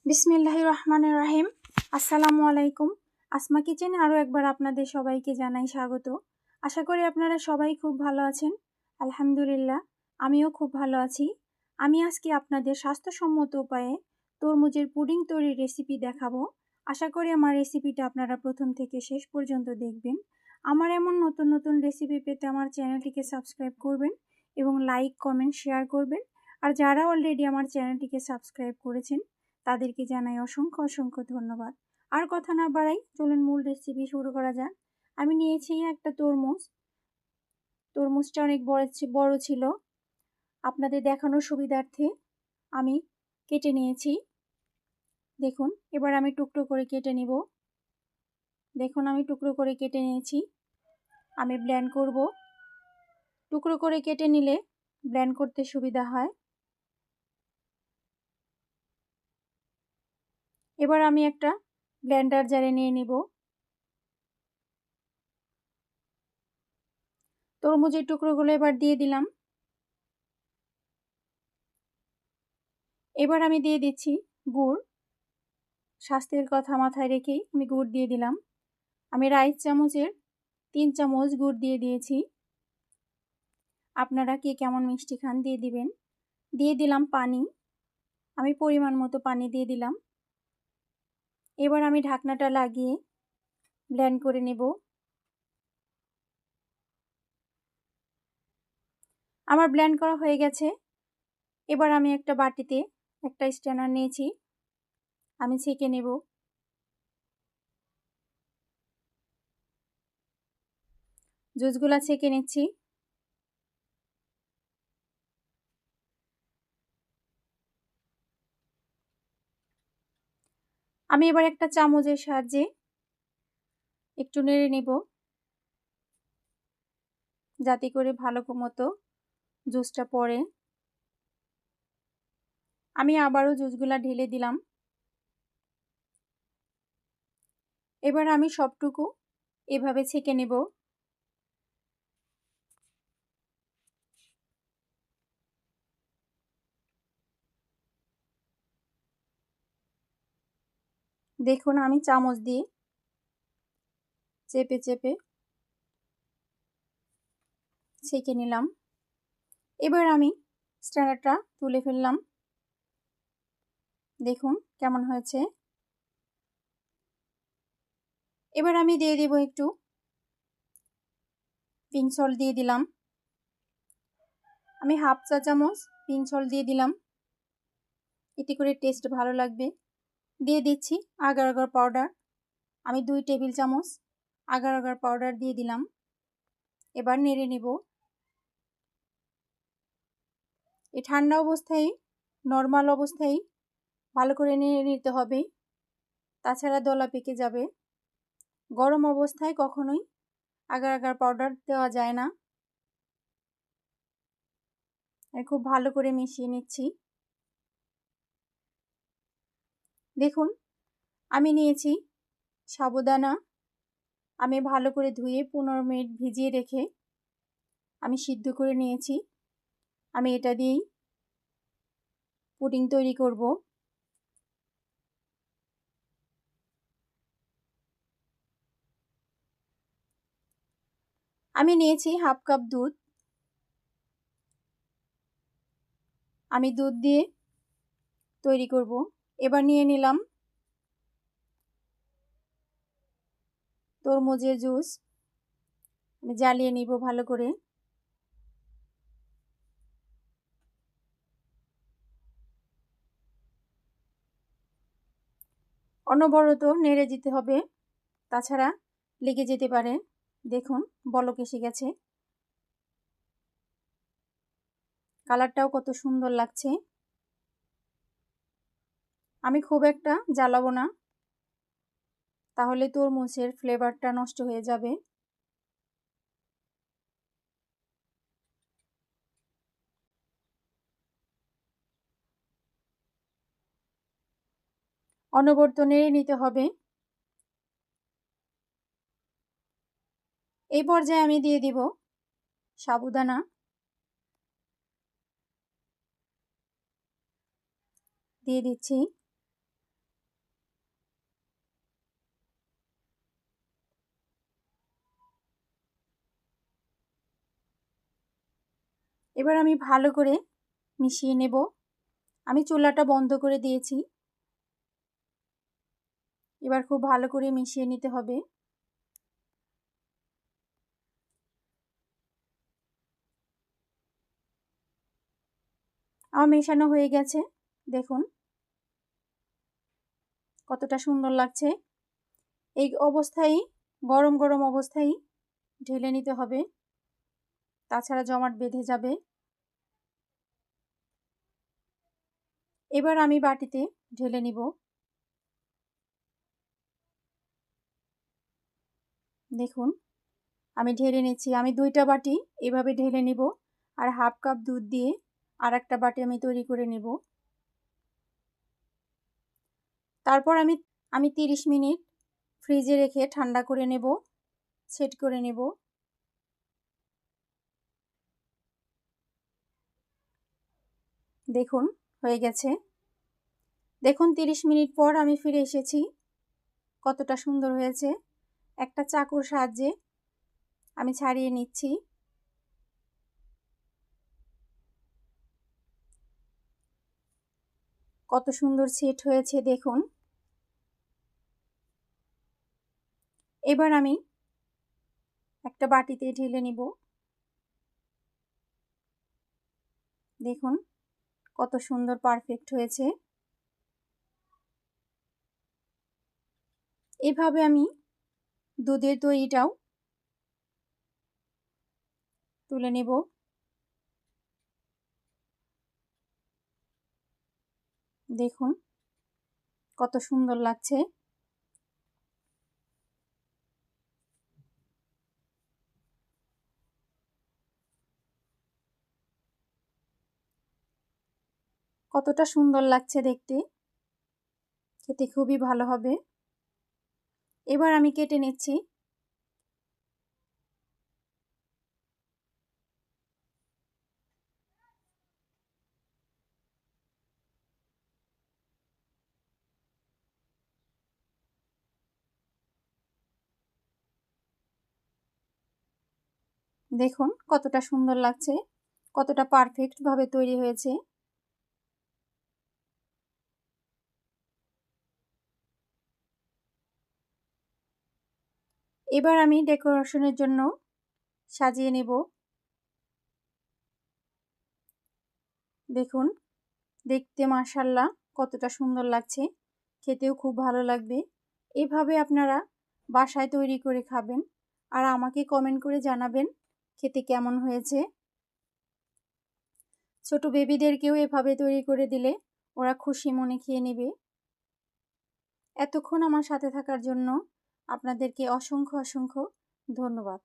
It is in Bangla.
বিসমিল্লাহির রহমানির রহিম। আসসালামু আলাইকুম। আসমা কিচেনে আরও একবার আপনাদের সবাইকে জানাই স্বাগত। আশা করি আপনারা সবাই খুব ভালো আছেন। আলহামদুলিল্লাহ, আমিও খুব ভালো আছি। আমি আজকে আপনাদের স্বাস্থ্যসম্মত উপায়ে তরমুজের পুডিং তৈরির রেসিপি দেখাবো। আশা করি আমার রেসিপিটা আপনারা প্রথম থেকে শেষ পর্যন্ত দেখবেন। আমার এমন নতুন নতুন রেসিপি পেতে আমার চ্যানেলটিকে সাবস্ক্রাইব করবেন এবং লাইক, কমেন্ট, শেয়ার করবেন। আর যারা অলরেডি আমার চ্যানেলটিকে সাবস্ক্রাইব করেছেন তাদেরকে জানাই অসংখ্য অসংখ্য ধন্যবাদ। আর কথা না বাড়াই, চলুন মূল রেসিপি শুরু করা যাক। আমি নিয়েছি একটা তরমুজ। তরমুজটা অনেক বড় ছিল। আপনাদের দেখানোর সুবিধার্থে আমি কেটে নিয়েছি। দেখুন, এবার আমি টুকরো করে কেটে নিব। দেখুন, আমি টুকরো করে কেটে নিয়েছি। আমি ব্লেন্ড করব। টুকরো করে কেটে নিলে ব্লেন্ড করতে সুবিধা হয়। এবার আমি একটা ব্লেন্ডার জারে নিয়ে নিব। তরমুজের টুকরোগুলো এবার দিয়ে দিলাম। এবার আমি দিয়ে দিচ্ছি গুড়। স্বাস্থ্যের কথা মাথায় রেখেই আমি গুড় দিয়ে দিলাম। আমি রাইস চামচের 3 চামচ গুড় দিয়ে দিয়েছি। আপনারা কে কেমন মিষ্টি খান দিয়ে দিবেন। দিয়ে দিলাম পানি। আমি পরিমাণ মতো পানি দিয়ে দিলাম। এবার আমি ঢাকনাটা লাগিয়ে ব্লেন্ড করে নেব। আমার ব্লেন্ড করা হয়ে গেছে। এবার আমি একটা বাটিতে একটা স্ট্রেনার নিয়েছি। আমি ছেঁকে নেব। জুসগুলা ছেঁকে নিচ্ছি। আমি এবার একটা চামচের সাহায্যে একটু নেড়ে নেব, যাতে করে ভালো মতো জুসটা পড়ে। আমি আবারও জুসগুলা ঢেলে দিলাম। এবার আমি সবটুকু এভাবে ছেঁকে নেব। দেখুন, আমি চামচ দিয়ে চেপে চেপে ছেঁকে নিলাম। এবার আমি স্ট্যান্ডারটা তুলে ফেললাম। দেখুন কেমন হয়েছে। এবার আমি দিয়ে দেব একটু পিঙ্ক সল্ট দিয়ে দিলাম। আমি হাফ চা চামচ পিঙ্ক সল্ট দিয়ে দিলাম, এতে করে টেস্ট ভালো লাগবে। দিয়ে দিচ্ছি আগার আগার পাউডার। আমি 2 টেবিল চামচ আগার আগার পাউডার দিয়ে দিলাম। এবার নেড়ে নেব। এই ঠান্ডা অবস্থায়, নর্মাল অবস্থায় ভালো করে নেড়ে নিতে হবে, তাছাড়া দলা পেকে যাবে। গরম অবস্থায় কখনোই আগার আগার পাউডার দেওয়া যায় না। আমি খুব ভালো করে মিশিয়ে নিচ্ছি। দেখুন, আমি নিয়েছি সাবুদানা। আমি ভালো করে ধুয়ে 15 মিনিট ভিজিয়ে রেখে আমি সিদ্ধ করে নিয়েছি। আমি এটা দিয়েই পুডিং তৈরি করব। আমি নিয়েছি হাফ কাপ দুধ। আমি দুধ দিয়ে তৈরি করব। এবার নিয়ে নিলাম তরমুজের জুস। আমি জ্বালিয়ে নিব ভালো করে। অনবরত নেড়ে দিতে হবে, তাছাড়া লেগে যেতে পারে। দেখুন বলক এসে গেছে। কালারটাও কত সুন্দর লাগছে। আমি খুব একটা জ্বালাবো না, তাহলে তরমুজের ফ্লেভারটা নষ্ট হয়ে যাবে। অনবরত নেড়ে নিতে হবে। এই পর্যায়ে আমি দিয়ে দিব সাবুদানা। দিয়ে দিচ্ছি। এবার আমি ভালো করে মিশিয়ে নেব। আমি চুলাটা বন্ধ করে দিয়েছি। এবার খুব ভালো করে মিশিয়ে নিতে হবে। আমার মেশানো হয়ে গেছে, দেখুন কতটা সুন্দর লাগছে। এই অবস্থায় গরম গরম অবস্থায় ঢেলে নিতে হবে, তাছাড়া জমাট বেঁধে যাবে। এবার আমি বাটিতে ঢেলে নিব। দেখুন আমি ঢেলে নিচ্ছি। আমি 2টা বাটি এভাবে ঢেলে নিব, আর হাফ কাপ দুধ দিয়ে আর একটা বাটি আমি তৈরি করে নেব। তারপর আমি 30 মিনিট ফ্রিজে রেখে ঠান্ডা করে নেব, সেট করে নেব। দেখুন হয়ে গেছে। দেখুন 30 মিনিট পর আমি ফিরে এসেছি। কতটা সুন্দর হয়েছে। একটা চাকুর সাহায্যে আমি ছাড়িয়ে নিচ্ছি। কত সুন্দর সেট হয়েছে দেখুন। এবার আমি একটা বাটিতে ঢেলে নিব। দেখুন কত সুন্দর পারফেক্ট হয়েছে। এভাবে আমি দুধের দইটাও তুলে নেব। দেখুন কত সুন্দর লাগছে। কতটা সুন্দর লাগছে দেখতে, খেতে খুবই ভালো হবে। এবার আমি কেটে নিচ্ছি। দেখুন কতটা সুন্দর লাগছে, কতটা পারফেক্ট ভাবে তৈরি হয়েছে। এবার আমি ডেকোরেশনের জন্য সাজিয়ে নেব। দেখুন দেখতে মাশাআল্লাহ কতটা সুন্দর লাগছে, খেতেও খুব ভালো লাগবে। এভাবে আপনারা বাসায় তৈরি করে খাবেন, আর আমাকে কমেন্ট করে জানাবেন খেতে কেমন হয়েছে। ছোট বেবিদেরকেও এভাবে তৈরি করে দিলে ওরা খুশি মনে খেয়ে নেবে। এতক্ষণ আমার সাথে থাকার জন্য আপনাদেরকে অসংখ্য অসংখ্য ধন্যবাদ।